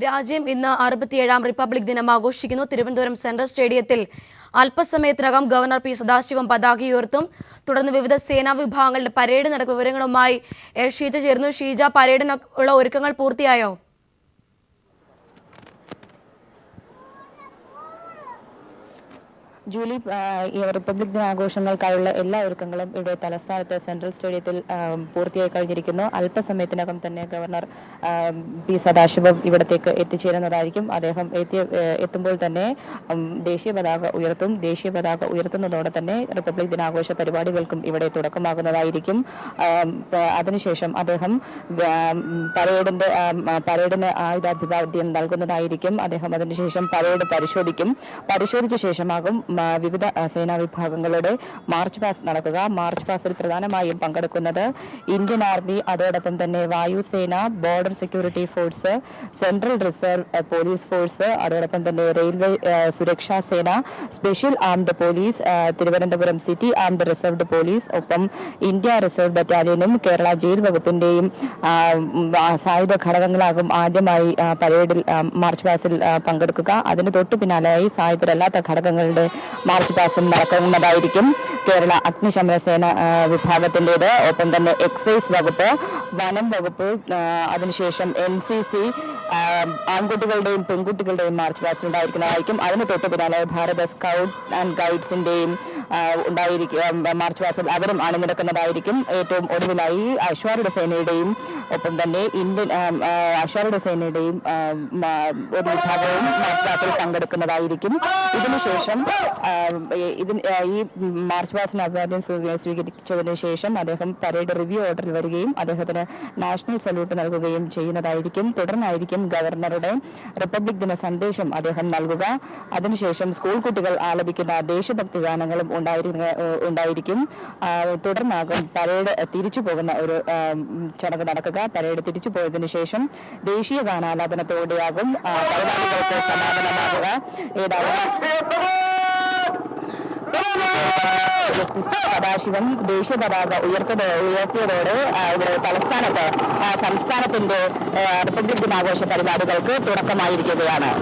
രാജ്യം ഇന്ന് 67ാം റിപ്പബ്ലിക് ദിനം ആഘോഷിക്കുന്നു. തിരുവനന്തപുരം സെൻട്രൽ സ്റ്റേഡിയത്തിൽ അല്പസമയത്തിനകം ഗവർണർ പി സദാശിവം പതാക ഉയർത്തും. തുടർന്ന് വിവിധ സേനാ വിഭാഗങ്ങളുടെ പരേഡ് നടക്കും. വിവരങ്ങളുമായി ഷീജ ചേർന്നു. ഷീജ, പരേഡിനുള്ള ഒരുക്കങ്ങൾ പൂർത്തിയായോ? ജൂലി, ഈ റിപ്പബ്ലിക് ദിനാഘോഷങ്ങൾക്കായുള്ള എല്ലാ ഒരുക്കങ്ങളും ഇവിടെ തലസ്ഥാനത്ത് സെൻട്രൽ സ്റ്റേഡിയത്തിൽ പൂർത്തിയായി കഴിഞ്ഞിരിക്കുന്നു. അല്പസമയത്തിനകം തന്നെ ഗവർണർ പി സദാശിവം ഇവിടത്തേക്ക് എത്തിച്ചേരുന്നതായിരിക്കും. അദ്ദേഹം എത്തുമ്പോൾ തന്നെ ദേശീയ പതാക ഉയർത്തും. ദേശീയ പതാക ഉയർത്തുന്നതോടെ തന്നെ റിപ്പബ്ലിക് ദിനാഘോഷ പരിപാടികൾക്കും ഇവിടെ തുടക്കമാകുന്നതായിരിക്കും. അതിനുശേഷം അദ്ദേഹം പരേഡിന് ആയുധാഭിവാദ്യം നൽകുന്നതായിരിക്കും. അദ്ദേഹം അതിനുശേഷം പരേഡ് പരിശോധിച്ച ശേഷമാകും വിവിധ സേനാ വിഭാഗങ്ങളുടെ മാർച്ച് പാസ് നടക്കുക. മാർച്ച് പാസിൽ പ്രധാനമായും പങ്കെടുക്കുന്നത് ഇന്ത്യൻ ആർമി, അതോടൊപ്പം തന്നെ വായുസേന, border security force, central reserve police force, അതോടൊപ്പം തന്നെ റെയിൽവേ സുരക്ഷാ സേന, special armed police, Thiruvananthapuram city armed reserved police, ഒപ്പം ഇന്ത്യ റിസർവ് ബറ്റാലിയനും കേരള ജയിൽ വകുപ്പിന്റെയും സായുധ ഘടകങ്ങളാകും ആദ്യമായി പരേഡിൽ മാർച്ച് പാസിൽ പങ്കെടുക്കുക. അതിന് തൊട്ടു പിന്നാലെയായി സായുധരല്ലാത്ത ഘടകങ്ങളുടെ മാർച്ച് പാസും നടക്കുന്നതായിരിക്കും. കേരള അഗ്നിശമന സേന വിഭാഗത്തിൻ്റെത്, ഒപ്പം തന്നെ എക്സൈസ് വകുപ്പ്, വനം വകുപ്പ്, അതിനുശേഷം NCC, ആൺകുട്ടികളുടെയും പെൺകുട്ടികളുടെയും മാർച്ച് പാസ് ഉണ്ടായിരിക്കുന്നതായിരിക്കും. അതിന് തൊട്ട് പിന്നാലെ ഭാരത സ്കൗട്ട് ആൻഡ് ഗൈഡ്സിന്റെയും മാർച്ച് പാസിൽ അവരും അണിനിരക്കുന്നതായിരിക്കും. ഏറ്റവും ഒടുവിലായി അശ്വാരൂഢ സേനയുടെയും ഒപ്പം തന്നെ അശ്വാരൂഢ സേനയുടെയും ഒരു വിഭാഗവും മാർച്ച് പാസിൽ പങ്കെടുക്കുന്നതായിരിക്കും. ഇതിനുശേഷം ഈ മാർച്ച് പാസിന് അഭിവാദ്യം സ്വീകരിച്ചതിനു ശേഷം അദ്ദേഹം പരേഡ് റിവ്യൂ ഓർഡറിൽ വരികയും അദ്ദേഹത്തിന് നാഷണൽ സല്യൂട്ട് നൽകുകയും ചെയ്യുന്നതായിരിക്കും. തുടർന്നായിരിക്കും ഗവർണറുടെ റിപ്പബ്ലിക് ദിന സന്ദേശം അദ്ദേഹം നൽകുക. അതിനുശേഷം സ്കൂൾ കുട്ടികൾ ആലപിക്കുന്ന ദേശഭക്തി ഗാനങ്ങളും ഉണ്ടായിരിക്കും. തുടർന്നാകും പരേഡ് തിരിച്ചു പോകുന്ന ഒരു ചടങ്ങ് നടക്കുക. പരേഡ് തിരിച്ചു പോയതിനു ശേഷം ദേശീയ ഗാനാലാപനത്തോടെയാകും പരിപാടികൾക്ക് സമാപനമാകുക. ജസ്റ്റിസ് സദാശിവം ദേശീയ പതാക ഉയർത്തിയതോടെ ഇവിടെ തലസ്ഥാനത്ത് സംസ്ഥാനത്തിന്റെ റിപ്പബ്ലിക് ദിനാഘോഷ പരിപാടികൾക്ക് തുടക്കമായിരിക്കുകയാണ്.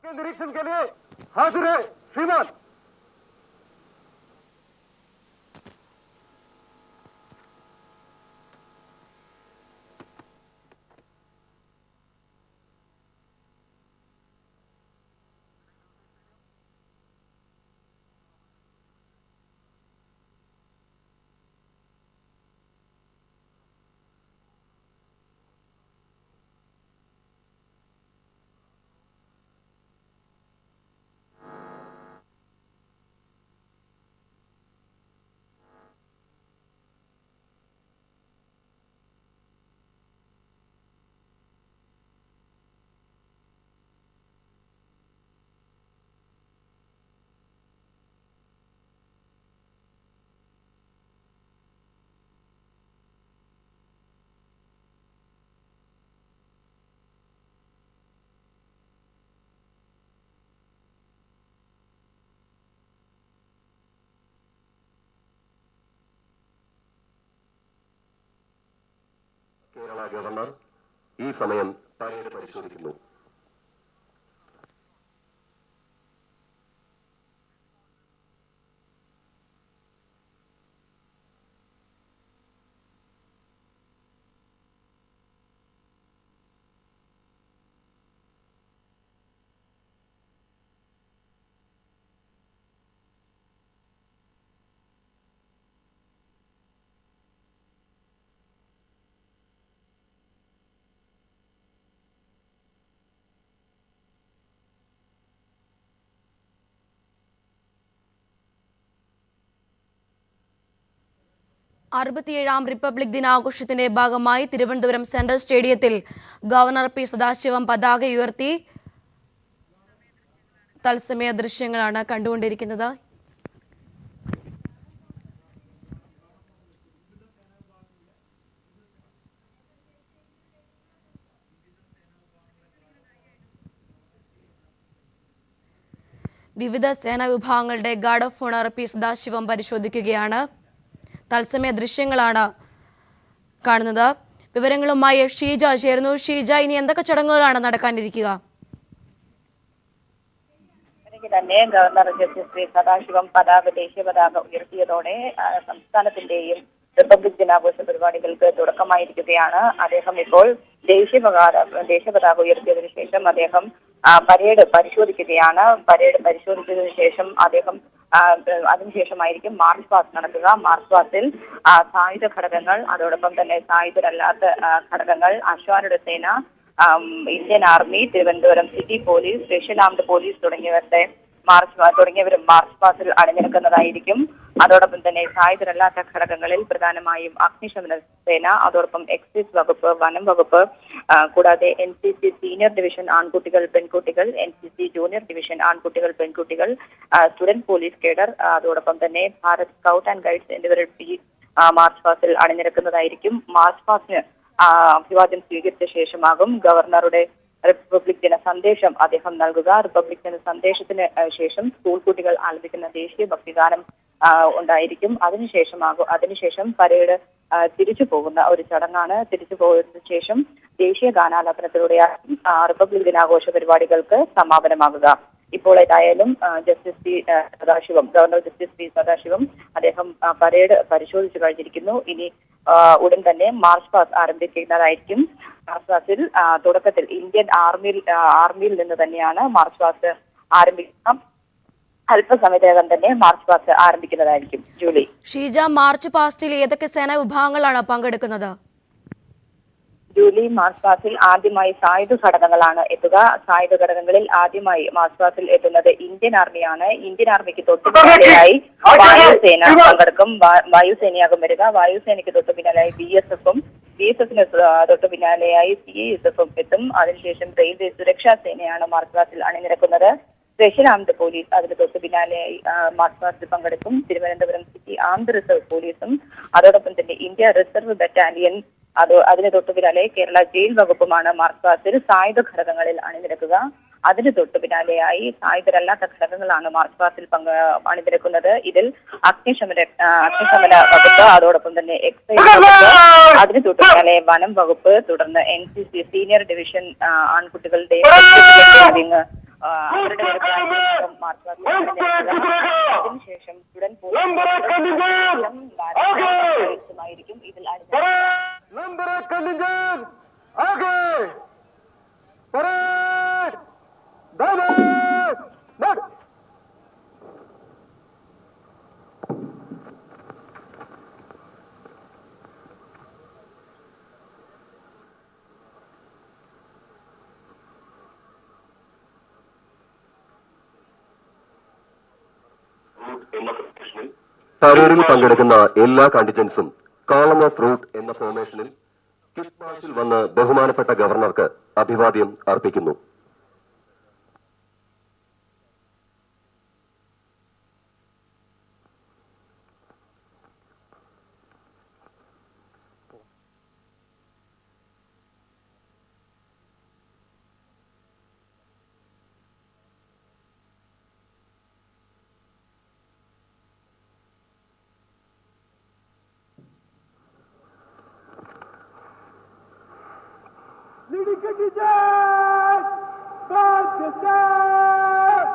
के निरीक्षण के लिए हाजिर है श्रीमान। കേരള ഗവർണർ ഈ സമയം പരേഡ് പരിശോധിക്കുന്നു. 67ാം റിപ്പബ്ലിക് ദിനാഘോഷത്തിന്റെ ഭാഗമായി തിരുവനന്തപുരം സെൻട്രൽ സ്റ്റേഡിയത്തിൽ ഗവർണർ പി സദാശിവം പതാക ഉയർത്തി. തത്സമയ ദൃശ്യങ്ങളാണ് കണ്ടുകൊണ്ടിരിക്കുന്നത്. വിവിധ സേനാ വിഭാഗങ്ങളുടെ guard of honour P Sadasivam പരിശോധിക്കുകയാണ്. തത്സമയ ദൃശ്യങ്ങളാണ് കാണുന്നത്. വിവരങ്ങളുമായി ഷീജ ചേരുന്നു. ഷീജ, ഇനി എന്തൊക്കെ ചടങ്ങുകളാണ് നടക്കാനിരിക്കുക? തന്നെ ഗവർണർ ജസ്റ്റിസ് പി സദാശിവം ദേശീയ പതാക ഉയർത്തിയതോടെ സംസ്ഥാനത്തിന്റെയും റിപ്പബ്ലിക് ദിനാഘോഷ പരിപാടികൾക്ക് തുടക്കമായിരിക്കുകയാണ്. അദ്ദേഹം ഇപ്പോൾ ദേശീയ പതാക ഉയർത്തിയതിനു ശേഷം അദ്ദേഹം പരേഡ് പരിശോധിക്കുകയാണ്. പരേഡ് പരിശോധിച്ചതിനു ശേഷം അദ്ദേഹം അതിനുശേഷമായിരിക്കും മാർച്ച് പാസ്റ്റ് നടക്കുക. മാർച്ച് പാസ്റ്റിൽ സായുധ ഘടകങ്ങൾ, അതോടൊപ്പം തന്നെ സായുധരല്ലാത്ത ഘടകങ്ങൾ, അശ്വാരൂഢ സേന, Indian army, Thiruvananthapuram city police, special armed police തുടങ്ങിയവരും മാർച്ച് പാസ്റ്റിൽ അണിനിരക്കുന്നതായിരിക്കും. അതോടൊപ്പം തന്നെ സായുധരല്ലാത്ത ഘടകങ്ങളിൽ പ്രധാനമായും അഗ്നിശമന സേന, അതോടൊപ്പം എക്സൈസ് വകുപ്പ്, വനം വകുപ്പ്, കൂടാതെ NCC സീനിയർ ഡിവിഷൻ ആൺകുട്ടികൾ പെൺകുട്ടികൾ, NCC ജൂനിയർ ഡിവിഷൻ ആൺകുട്ടികൾ പെൺകുട്ടികൾ, സ്റ്റുഡന്റ് പോലീസ് കേഡർ, അതോടൊപ്പം തന്നെ ഭാരത് സ്കൗട്ട് ആൻഡ് ഗൈഡ്സ് എന്നിവരുടെ മാർച്ച് പാസ്റ്റിൽ അണിനിരക്കുന്നതായിരിക്കും. മാർച്ച് പാസ്റ്റിന് അഭിവാദ്യം സ്വീകരിച്ച ശേഷമാകും ഗവർണറുടെ റിപ്പബ്ലിക് ദിന സന്ദേശം അദ്ദേഹം നൽകുക. റിപ്പബ്ലിക് ദിന സന്ദേശത്തിന് ശേഷം സ്കൂൾ കുട്ടികൾ ആലപിക്കുന്ന ദേശീയ ഭക്തിഗാനം ഉണ്ടായിരിക്കും. അതിനുശേഷം പരേഡ് തിരിച്ചു പോകുന്ന ഒരു ചടങ്ങാണ്. തിരിച്ചു പോയതിനു ശേഷം ദേശീയ ഗാനാലാപനത്തിലൂടെയാണ് റിപ്പബ്ലിക് ദിനാഘോഷ പരിപാടികൾക്ക് സമാപനമാകുക. ഇപ്പോൾ ഏതായാലും ഗവർണർ ജസ്റ്റിസ് പി സദാശിവം അദ്ദേഹം പരേഡ് പരിശോധിച്ചു കഴിഞ്ഞിരിക്കുന്നു. ഇനി ഉടൻ തന്നെ മാർച്ച് പാസ്റ്റ് ആരംഭിക്കുന്നതായിരിക്കും. മാർച്ച് പാസ്റ്റിൽ തുടക്കത്തിൽ ഇന്ത്യൻ ആർമിയിൽ നിന്ന് തന്നെയാണ് മാർച്ച് പാസ്റ്റ് ആരംഭിക്കുക. അല്പസമയത്തിനകം തന്നെ മാർച്ച് പാസ്റ്റ് ആരംഭിക്കുന്നതായിരിക്കും. ജൂലി, ഷീജ, മാർച്ച് പാസ്റ്റിൽ ഏതൊക്കെ സേനാ വിഭാഗങ്ങളാണ് പങ്കെടുക്കുന്നത്? ജൂലി, മാർച്ച് പാസ്റ്റിൽ ആദ്യമായി സായുധ ഘടകങ്ങളാണ് എത്തുക. സായുധ ഘടകങ്ങളിൽ ആദ്യമായി മാർച്ച് പാസ്റ്റിൽ എത്തുന്നത് ഇന്ത്യൻ ആർമിയാണ്. ഇന്ത്യൻ ആർമിക്ക് തൊട്ടു പിന്നാലെയായി വായുസേന പങ്കെടുക്കും. വായുസേനയാകും വരിക. വായുസേനയ്ക്ക് തൊട്ടു പിന്നാലെയായി BSFും, BSFിന് തൊട്ടു പിന്നാലെയായി CISFും എത്തും. അതിനുശേഷം റെയിൽവേ സുരക്ഷാ സേനയാണ് മാർച്ച് പാസ്റ്റിൽ അണിനിരക്കുന്നത്. സ്പെഷ്യൽ ആംഡ് പോലീസ് അതിന് തൊട്ടു പിന്നാലെയായി മാർച്ച് പാസ്റ്റിൽ പങ്കെടുക്കും. തിരുവനന്തപുരം സിറ്റി ആംഡ് റിസർവ് പോലീസും, അതോടൊപ്പം തന്നെ ഇന്ത്യ റിസർവ് ബറ്റാലിയൻ, അതിന് തൊട്ടു പിന്നാലെ കേരള ജയിൽ വകുപ്പുമാണ് മാർച്ച് പാസ്റ്റിൽ സായുധ ഘടകങ്ങളിൽ അണിനിരക്കുക. അതിന് തൊട്ടു പിന്നാലെയായി സായുധരല്ലാത്ത ഘടകങ്ങളാണ് മാർച്ച് പാസ്റ്റിൽ അണിനിരക്കുന്നത്. ഇതിൽ അഗ്നിശമന വകുപ്പ്, അതോടൊപ്പം തന്നെ എക്സൈസ് വകുപ്പ്, അതിന് തൊട്ടു പിന്നാലെ വനം വകുപ്പ്, തുടർന്ന് NCC സീനിയർ ഡിവിഷൻ ആൺകുട്ടികളുടെ അവരുടെ മാർച്ച് പാസ്റ്റിൽ അതിനുശേഷം സ്റ്റുഡന്റ് പോലീസുമായിരിക്കും ഇതിൽ नंबर 1 कंटिंजेंट आगे परेड डायरेक्ट പരേഡിൽ പങ്കെടുക്കുന്ന എല്ലാ കണ്ടിജൻസും കോളം ഓഫ് റൂട്ട് എന്ന ഫോർമേഷനിൽ കിറ്റ് മാർച്ചിൽ വന്ന് ബഹുമാനപ്പെട്ട ഗവർണർക്ക് അഭിവാദ്യം അർപ്പിക്കുന്നു. Leading contingent! Pakistan!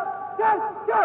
Go!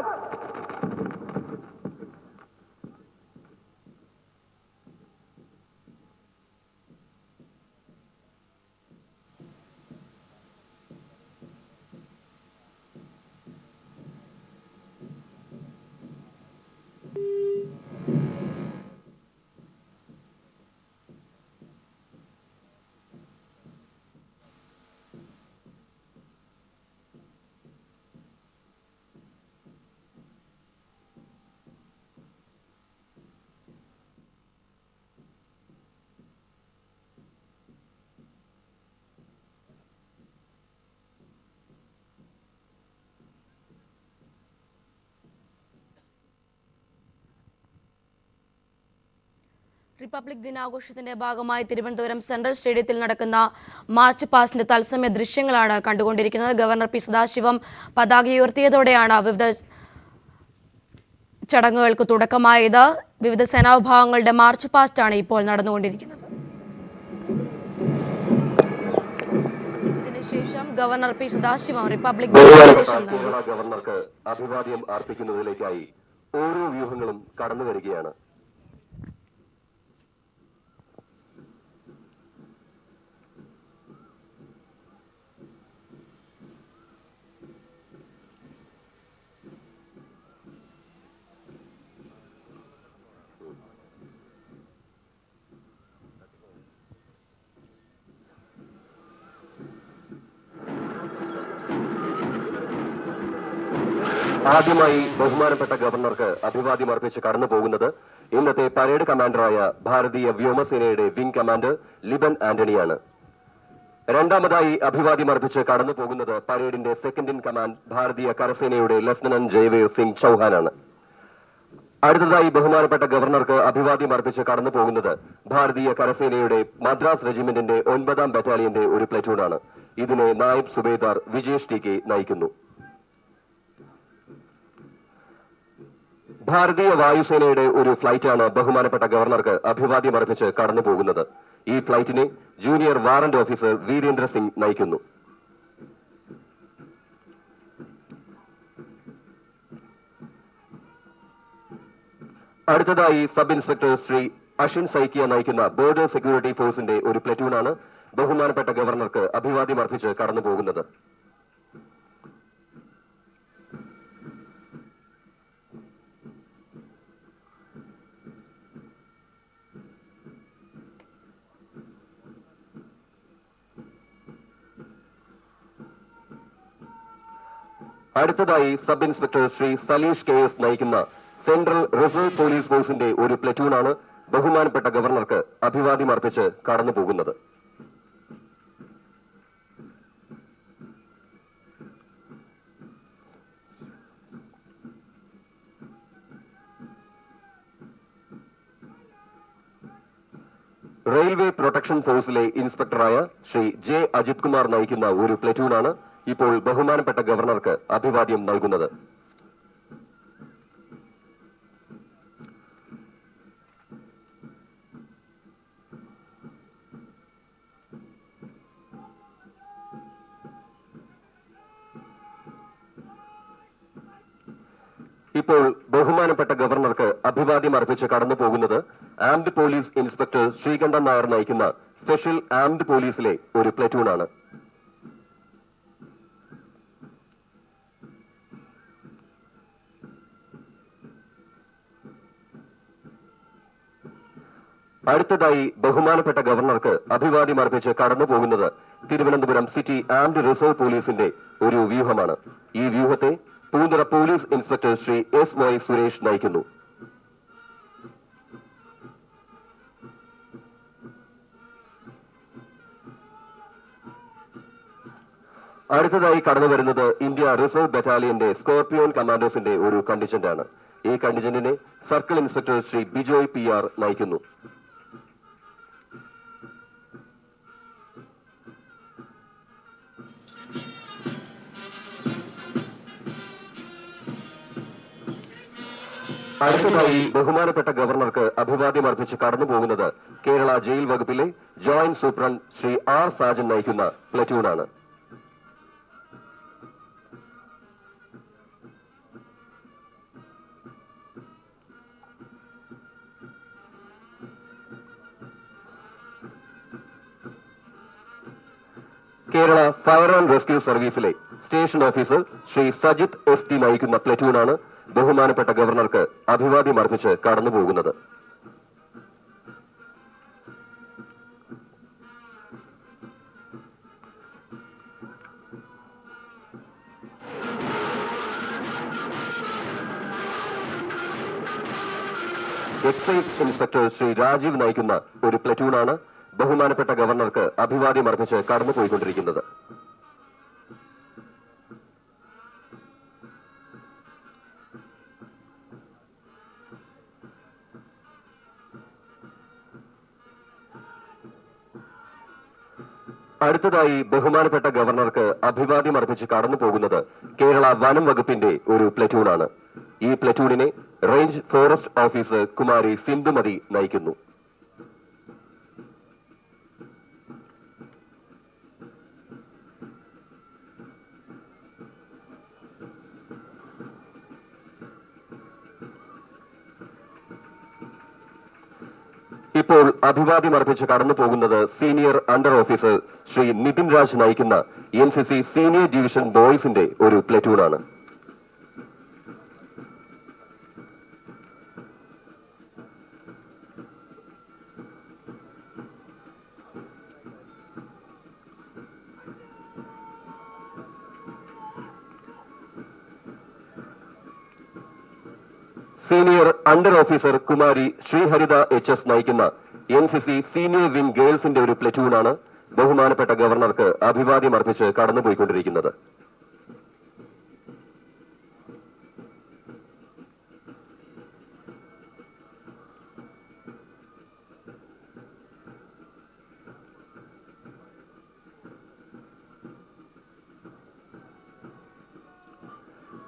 Republic ദിനാഘോഷത്തിന്റെ ഭാഗമായി തിരുവനന്തപുരം സെൻട്രൽ സ്റ്റേഡിയത്തിൽ നടക്കുന്ന മാർച്ച് പാസ്റ്റിന്റെ തത്സമയ ദൃശ്യങ്ങളാണ് കണ്ടുകൊണ്ടിരിക്കുന്നത്. ഗവർണർ പി സദാശിവം പതാക ഉയർത്തിയതോടെയാണ് വിവിധ ചടങ്ങുകൾക്ക് തുടക്കമായത്. വിവിധ സേനാവിഭാഗങ്ങളുടെ മാർച്ച് പാസ്റ്റാണ് ഇപ്പോൾ നടന്നുകൊണ്ടിരിക്കുന്നത്. ഇതിനുശേഷം ഗവർണർ പി സദാശിവം റിപ്പബ്ലിക് ദിന സന്ദേശം നൽകി. ഗവർണർക്ക് അഭിവാദ്യം അർപ്പിക്കുന്നതിലേക്കായി ഓരോ വ്യൂഹങ്ങളും കടന്നു വരികയാണ്. ആദ്യമായി ബഹുമാനപ്പെട്ട ഗവർണർക്ക് അഭിവാദ്യം അർപ്പിച്ച് കടന്നു പോകുന്നത് ഇന്നത്തെ പരേഡ് കമാൻഡറായ ഭാരതീയ വ്യോമസേനയുടെ വിംഗ് കമാൻഡർ ലിബൻ ആന്റണിയാണ്. രണ്ടാമതായി അഭിവാദ്യം അർപ്പിച്ച് കടന്നു പോകുന്നത് പരേഡിന്റെ സെക്കൻഡ് ഇൻ കമാൻഡ് ഭാരതീയ കരസേനയുടെ ലഫ്റ്റനന്റ് ജയ്വീർ സിംഗ് ചൌഹാനാണ്. അടുത്തതായി ബഹുമാനപ്പെട്ട ഗവർണർക്ക് അഭിവാദ്യം അർപ്പിച്ച് കടന്നു പോകുന്നത് ഭാരതീയ കരസേനയുടെ മദ്രാസ് റെജിമെന്റിന്റെ 9ാം ബറ്റാലിയന്റെ ഒരു പ്ലറ്റൂണാണ്. ഇതിനെ നായിബ് സുബേദാർ വിജേഷ് ടി കെ നയിക്കുന്നു. ഭാരതീയ വായുസേനയുടെ ഒരു ഫ്ലൈറ്റാണ് ബഹുമാനപ്പെട്ട ഗവർണർക്ക് അഭിവാദ്യം അർപ്പിച്ച് കടന്നു പോകുന്നത്. ഈ ഫ്ലൈറ്റിനെ junior warrant officer Virendra Singh നയിക്കുന്നു. അടുത്തതായി സബ് ഇൻസ്പെക്ടർ ശ്രീ അശ്വിൻ സൈക്കിയ നയിക്കുന്ന ബോർഡർ സെക്യൂരിറ്റി ഫോഴ്സിന്റെ ഒരു പ്ലറ്റൂണാണ് ബഹുമാനപ്പെട്ട ഗവർണർക്ക് അഭിവാദ്യം അർപ്പിച്ച് കടന്നു പോകുന്നത്. അടുത്തതായി sub inspector Shri Saleesh K S നയിക്കുന്ന സെൻട്രൽ റിസർവ് പോലീസ് ഫോഴ്സിന്റെ ഒരു പ്ലറ്റൂണാണ് ബഹുമാനപ്പെട്ട ഗവർണർക്ക് അഭിവാദ്യം അർപ്പിച്ച് കടന്നു പോകുന്നത്. റെയിൽവേ പ്രൊട്ടക്ഷൻ ഫോഴ്സിലെ ഇൻസ്പെക്ടറായ ശ്രീ ജെ അജിത് കുമാർ നയിക്കുന്ന ഒരു പ്ലറ്റൂണാണ് ഇപ്പോൾ ബഹുമാനപ്പെട്ട ഗവർണർക്ക് അഭിവാദ്യം നൽകുന്നത്. ഇപ്പോൾ ബഹുമാനപ്പെട്ട ഗവർണർക്ക് അഭിവാദ്യം അർപ്പിച്ച് കടന്നു പോകുന്നത് armed police inspector Sreekantan Nair നയിക്കുന്ന സ്പെഷ്യൽ ആംഡ് പോലീസിലെ ഒരു പ്ലറ്റൂണാണ്. അടുത്തതായി ബഹുമാനപ്പെട്ട ഗവർണർക്ക് അഭിവാദ്യം അർപ്പിച്ച് കടന്നു പോകുന്നത് തിരുവനന്തപുരം സിറ്റി ആംഡ് റിസർവ് പോലീസിന്റെ ഒരു വ്യൂഹമാണ്. ഈ വ്യൂഹത്തെ Poonthura police inspector Shri S Y Suresh നയിക്കുന്നു. അടുത്തതായി കടന്നു വരുന്നത് ഇന്ത്യ റിസർവ് ബറ്റാലിയന്റെ സ്കോർപിയോൺ കമാൻഡോസിന്റെ ഒരു കണ്ടിജന്റാണ്. ഈ കണ്ടിജന്റിനെ circle inspector Shri Bijoy P R നയിക്കുന്നു. അടുത്തതായി ബഹുമാനപ്പെട്ട ഗവർണർക്ക് അഭിവാദ്യം അർപ്പിച്ച് കടന്നു പോകുന്നത് കേരള ജയിൽ വകുപ്പിലെ joint superintendent Shri R Sajan നയിക്കുന്ന പ്ലറ്റൂണാണ്. കേരള ഫയർ ആൻഡ് റെസ്ക്യൂ സർവീസിലെ station officer Shri Sajith S T നയിക്കുന്ന പ്ലറ്റൂണാണ് ബഹുമാനപ്പെട്ട ഗവർണർക്ക് അഭിവാദ്യം അർപ്പിച്ച് കടന്നു പോകുന്നത്. എക്സൈസ് ഇൻസ്പെക്ടർ ശ്രീ രാജീവ് നയിക്കുന്ന ഒരു പ്ലറ്റൂണാണ് ബഹുമാനപ്പെട്ട ഗവർണർക്ക് അഭിവാദ്യം അർപ്പിച്ച് കടന്നുപോയിക്കൊണ്ടിരിക്കുന്നത്. അടുത്തതായി ബഹുമാനപ്പെട്ട ഗവർണർക്ക് അഭിവാദ്യം അർപ്പിച്ച് കടന്നു പോകുന്നത് കേരള വനം വകുപ്പിന്റെ ഒരു പ്ലറ്റൂണാണ്. ഈ പ്ലറ്റൂണിനെ range forest officer Kumari Sindhumathi നയിക്കുന്നു. ഇപ്പോൾ അഭിവാദ്യം അർപ്പിച്ച് കടന്നു പോകുന്നത് senior under officer Shri Nithin Raj നയിക്കുന്ന NCC സീനിയർ ഡിവിഷൻ ബോയ്സിന്റെ ഒരു പ്ലറ്റൂണാണ്. Senior under officer Kumari Sreeharitha HS നയിക്കുന്ന NCC സീനിയർ വിംഗ് ഗേൾസിന്റെ ഒരു പ്ലറ്റൂണാണ് ബഹുമാനപ്പെട്ട ഗവർണർക്ക് അഭിവാദ്യം അർപ്പിച്ച് കടന്നുപോയിക്കൊണ്ടിരിക്കുന്നത്.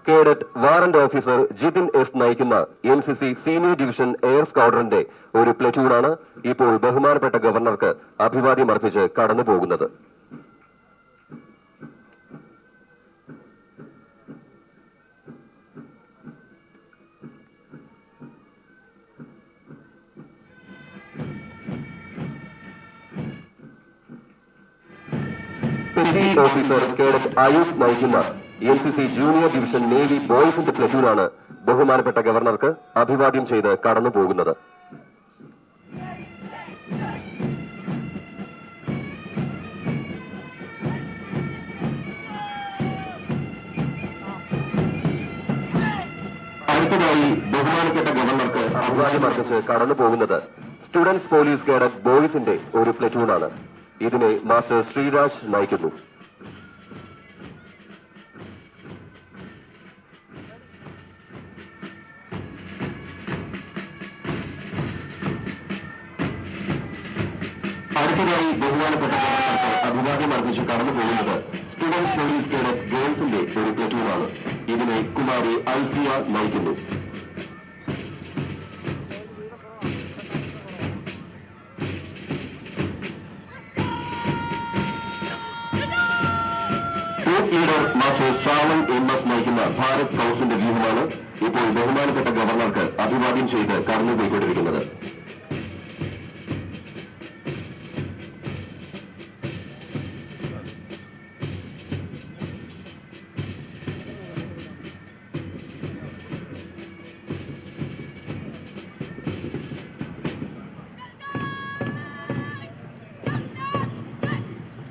Cadet warrant officer Jithin S നയിക്കുന്ന NCC സീനിയർ ഡിവിഷൻ എയർ സ്ക്വാഡ്രന്റെ ഒരു പ്ലറ്റൂണാണ് ഇപ്പോൾ ബഹുമാനപ്പെട്ട ഗവർണർക്ക് അഭിവാദ്യം അർപ്പിച്ച് കടന്നു പോകുന്നത്. പെറ്റി ഓഫീസർ കേഡറ്റ് അയൂബ് നയിക്കുന്ന NCC ജൂനിയർ ഡിവിഷൻ നേവി ബോയ്സിന്റെ പ്ലറ്റൂണാണ് ബഹുമാനപ്പെട്ട ഗവർണർക്ക് അഭിവാദ്യം ചെയ്ത് കടന്നു പോകുന്നത്. അടുത്തതായി ബഹുമാനപ്പെട്ട ഗവർണർക്ക് അഭിവാദ്യം അർപ്പിച്ച് കടന്നു പോകുന്നത് സ്റ്റുഡൻസ് പോലീസ് കേഡറ്റ് ബോയ്സിന്റെ ഒരു പ്ലറ്റൂണാണ്. ഇതിനെ മാസ്റ്റർ ശ്രീരാജ് നയിക്കുന്നു. അടുത്തതായി ബഹുമാനപ്പെട്ട ഗവർണർക്ക് അഭിവാദ്യം അർപ്പിച്ച് കടന്നു പോകുന്നത് സ്റ്റുഡൻസ് പോലീസ് കേഡറ്റ് ഗേൾസിന്റെ ഒരു പ്ലറ്റൂണാണ്. ഇതിനെ കുമാരി ഐസിയ നയിക്കുന്നു. Group leader master Shravan MS നയിക്കുന്ന ഭാരത് സ്കൗട്ട്സിന്റെ വ്യൂഹമാണ് ഇപ്പോൾ ബഹുമാനപ്പെട്ട ഗവർണർക്ക് അഭിവാദ്യം ചെയ്ത് കടന്നുപോയിക്കൊണ്ടിരിക്കുന്നത്.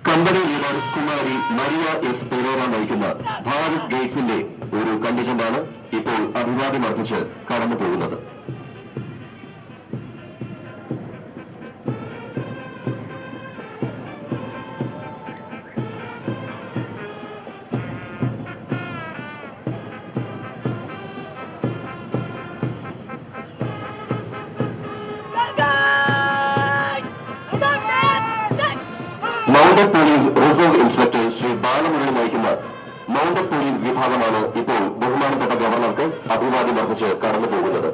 Company leader Kumari Maria S Pereira നയിക്കുന്ന ഭാരത് ഗേറ്റ്സിന്റെ ഒരു കണ്ടീഷനാണ് ഇപ്പോൾ അഭിവാദ്യം അർപ്പിച്ച് കടന്നു പോകുന്നത്. Mounted police reserve inspector Shri Balamurali നയിക്കുന്ന മൗണ്ടഡ് പോലീസ് വിഭാഗമാണ് ഇപ്പോൾ ബഹുമാനപ്പെട്ട ഗവർണർക്ക് അഭിവാദ്യം അർപ്പിച്ച് കടന്നു പോകുന്നത്.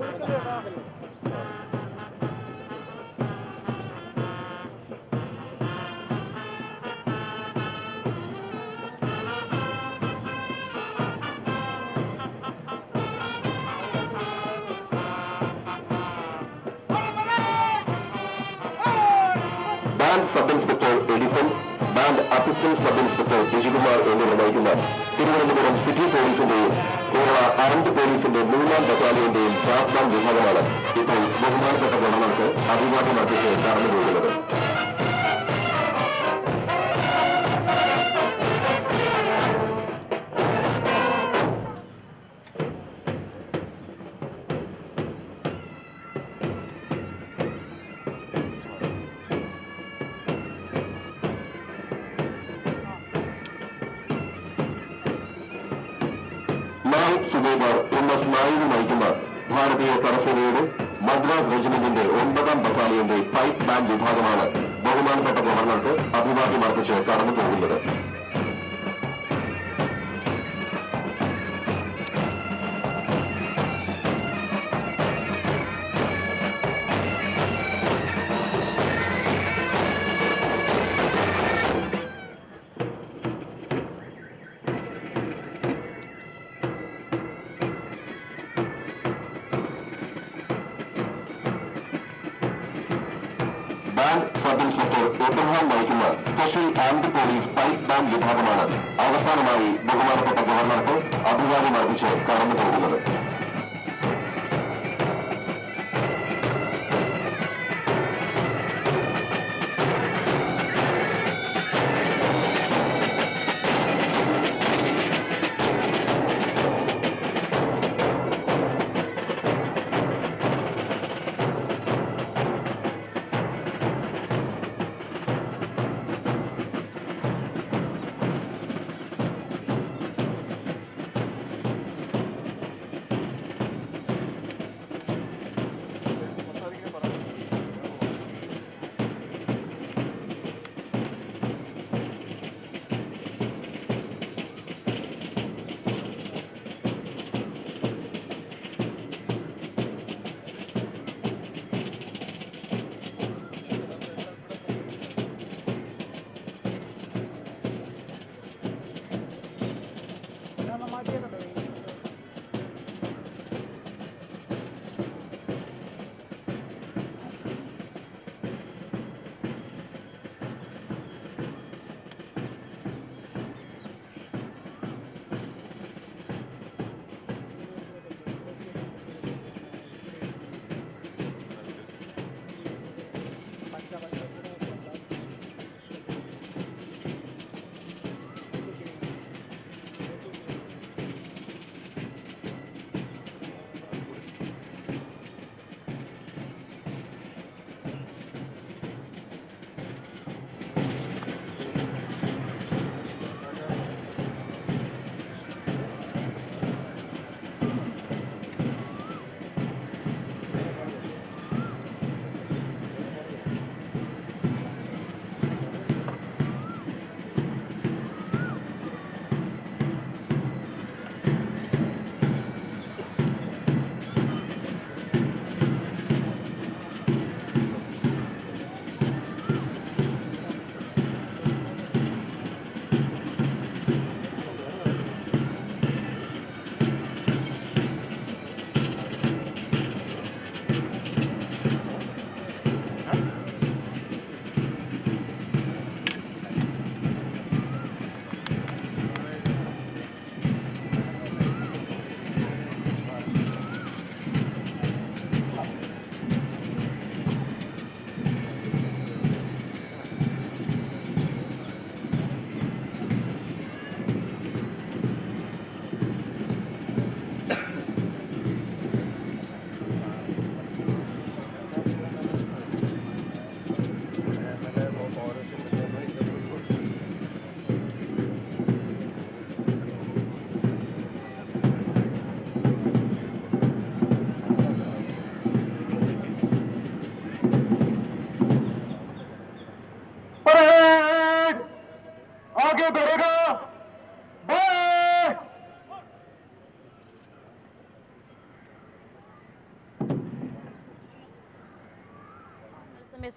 Band sub inspector Edison, band assistant sub inspector Vijayakumar എന്നിവർ നയിക്കുന്ന തിരുവനന്തപുരം സിറ്റി പോലീസിന്റെയും കേരള ആർമഡ് പോലീസിന്റെ 3ാം ബറ്റാലിയന്റെയും ബ്രാസ് ബാൻഡ് വിഭാഗമാണ് ഇപ്പോൾ ബഹുമാനപ്പെട്ട ഗവർണർക്ക് അഭിവാദ്യം അർപ്പിച്ച് കടന്നുപോകുന്നത്. നായിക് സുബേദാർ MS നായിക് നയിക്കുന്ന ഭാരതീയ കരസേനയുടെ മദ്രാസ് റെജിമെന്റിന്റെ 9ാം ബറ്റാലിയന്റെ പൈപ്പ് ബാൻഡ് വിഭാഗമാണ് ബഹുമാനപ്പെട്ട ഗവർണർക്ക് അഭിവാദ്യം അർപ്പിച്ച് കടന്നു പോകുന്നത്. ബാൻഡ് സബ് ഇൻസ്പെക്ടർ എബ്രഹാം നയിക്കുന്ന special armed police pipe band വിഭാഗമാണ് അവസാനമായി ബഹുമാനപ്പെട്ട ഗവർണർക്ക് അഭിവാദ്യം അർപ്പിച്ച് കടന്നു പോകുന്നത്.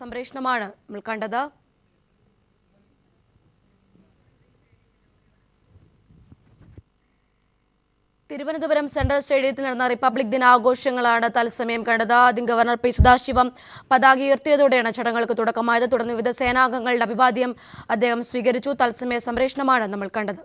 സംപ്രേഷണമാണ് നമ്മൾ കണ്ടത്. തിരുവനന്തപുരം സെൻട്രൽ സ്റ്റേഡിയത്തിൽ നടന്ന റിപ്പബ്ലിക് ദിനാഘോഷങ്ങളാണ് തത്സമയം കണ്ടത്. ആദ്യം ഗവർണർ പി സദാശിവം പതാക ഉയർത്തിയതോടെയാണ് ചടങ്ങുകൾക്ക് തുടക്കമായത്. തുടർന്ന് വിവിധ സേനാംഗങ്ങളുടെ അഭിവാദ്യം അദ്ദേഹം സ്വീകരിച്ചു. തത്സമയ സംപ്രേഷണമാണ് നമ്മൾ കണ്ടത്.